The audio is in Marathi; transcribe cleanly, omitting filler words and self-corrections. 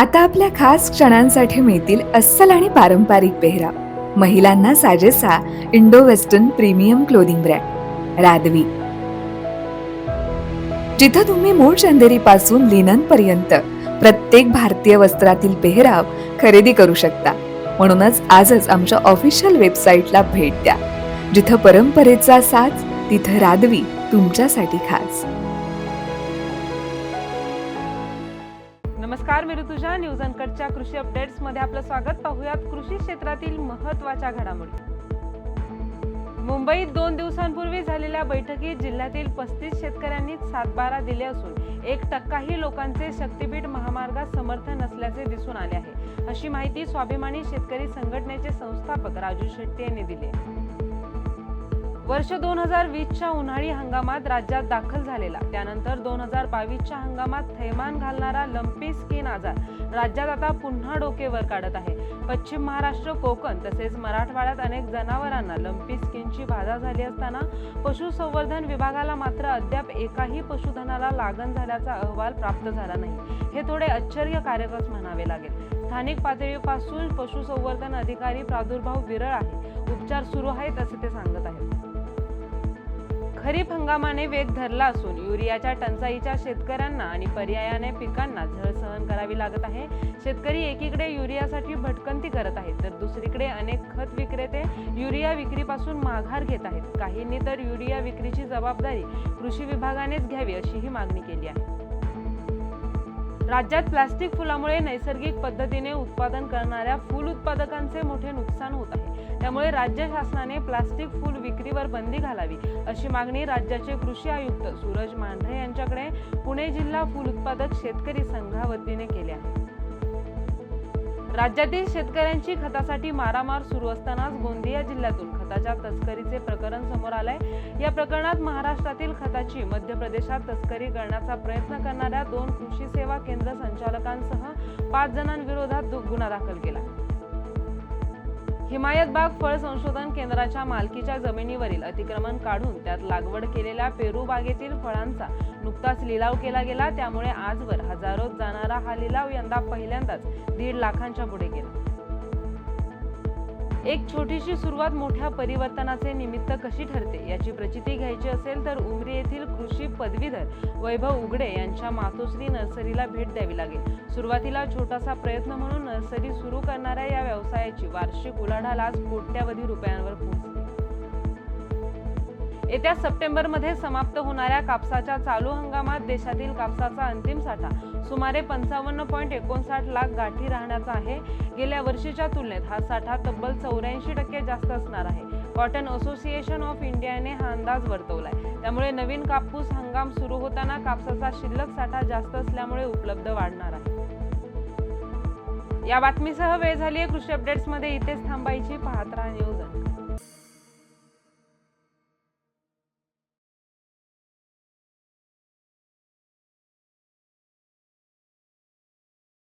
आता आपल्या खास क्षणांसाठी मिळतील अस्सल आणि पारंपरिक पेहराव. महिलांना साजेसा Indo western premium clothing brand रादवी, जिथं तुम्ही मूळ चंदेरी पासून लिनन पर्यंत प्रत्येक भारतीय वस्त्रातील पेहराव खरेदी करू शकता. म्हणूनच आजच आमच्या ऑफिशियल वेबसाईटला भेट द्या. जिथं परंपरेचा साज, तिथं रादवी तुमच्यासाठी खास. नमस्कार, मी ऋतुजा. न्यूज अनकटच्या कृषी अपडेट्स मध्ये आपलं स्वागत. पाहूयात कृषी क्षेत्रातील महत्त्वाच्या घडामोडी. मुंबईत 2 दिवसांपूर्वी झालेल्या बैठकीत जिल्ह्यातील 35 शेतकऱ्यांनी सातबारा दिले असून 1% लोकांचे शक्तीपीठ महामार्गात समर्थन नसल्याचे दिसून आले आहे, अशी माहिती स्वाभिमानी शेतकरी संघटनेचे संस्थापक राजू शेट्टी यांनी दिली. वर्ष 2020च्या उन्हाळी हंगामात राज्यात दाखल झालेला, त्यानंतर 2022च्या हंगामात थैमान घालणारा लंपी स्किन आजार राज्यात आता पुन्हा डोके वर काढत आहे. पश्चिम महाराष्ट्र, कोकण तसेच मराठवाड्यात अनेक जनावरांना लंपी स्किनची बाधा झाली असताना पशुसंवर्धन विभागाला मात्र अद्याप एकाही पशुधनाला लागण झाल्याचा अहवाल प्राप्त झाला नाही. हे थोडे आश्चर्यकारकच म्हणावे लागेल. स्थानिक पातळीपासून पशुसंवर्धन अधिकारी प्रादुर्भाव विरळ आहे, उपचार सुरू आहेत असे ते सांगत आहेत. खरीप हंगामाने वेग धरला असून युरियाच्या टंचाईच्या शेतकऱ्यांना आणि पर्यायाने पिकांना झळ सहन करावी लागत आहे. शेतकरी एकीकडे युरियासाठी भटकंती करत आहेत, तर दुसरीकडे अनेक खत विक्रेते युरिया विक्रीपासून माघार घेत आहेत. काहींनी तर युरिया विक्रीची जबाबदारी कृषी विभागानेच घ्यावी अशीही मागणी केली आहे. राज्यात प्लास्टिक फुलामुळे नैसर्गिक पद्धतीने उत्पादन करणाऱ्या फूल उत्पादकांचे मोठे नुकसान होत आहे. त्यामुळे राज्य शासनाने प्लास्टिक फूल विक्रीवर बंदी घालावी अशी मागणी राज्याचे कृषी आयुक्त सूरज मांढरे यांच्याकडे पुणे जिल्हा फूल उत्पादक शेतकरी संघावतीने केले आहे. राज्यातील शेतकऱ्यांची खतासाठी मारामार सुरू असतानाच गोंदिया जिल्ह्यातून खताच्या तस्करीचे प्रकरण समोर आलंय. या प्रकरणात महाराष्ट्रातील खताची मध्य प्रदेशात तस्करी करण्याचा प्रयत्न करणाऱ्या 2 कृषी सेवा केंद्र संचालकांसह 5 जणांविरोधात गुन्हा दाखल केला. हिमायतबाग फळ संशोधन केंद्राच्या मालकीच्या जमिनीवरील अतिक्रमण काढून त्यात लागवड केलेल्या पेरू बागेतील फळांचा नुकताच लिलाव केला गेला. त्यामुळे आजवर हजारोत जाणारा हा लिलाव यंदा पहिल्यांदाच 1.5 लाखांच्या पुढे गेला. एक छोटीशी सुरुवात मोठ्या परिवर्तनाचे निमित्त कशी ठरते याची प्रचिती घ्यायची असेल तर उमरी येथील कृषी पदवीधर वैभव उघडे यांच्या मातोश्री नर्सरीला भेट द्यावी लागेल. सुरुवातीला छोटासा प्रयत्न म्हणून नर्सरी सुरू करणाऱ्या या व्यवसायाची वार्षिक उलाढाल आज कोट्यवधी रुपयांवर पोहोचली. येत्या सप्टेंबरमध्ये समाप्त होणाऱ्या कापसाच्या चालू हंगामात देशातील कापसाचा अंतिम साठा सुमारे 55.59 लाख गाठी राहण्याचा आहे. गेल्या वर्षीच्या तुलनेत हा साठा तब्बल 84% जास्त असणार आहे. कॉटन असोसिएशन ऑफ इंडियाने हा अंदाज वर्तवलाय. त्यामुळे नवीन कापूस हंगाम सुरू होताना कापसाचा शिल्लक साठा जास्त असल्यामुळे उपलब्ध वाढणार आहे. या बातमीसह वेळ झाली आहे कृषी अपडेट्स मध्ये. इथेच थांबायची. पाहत राहा न्यूज.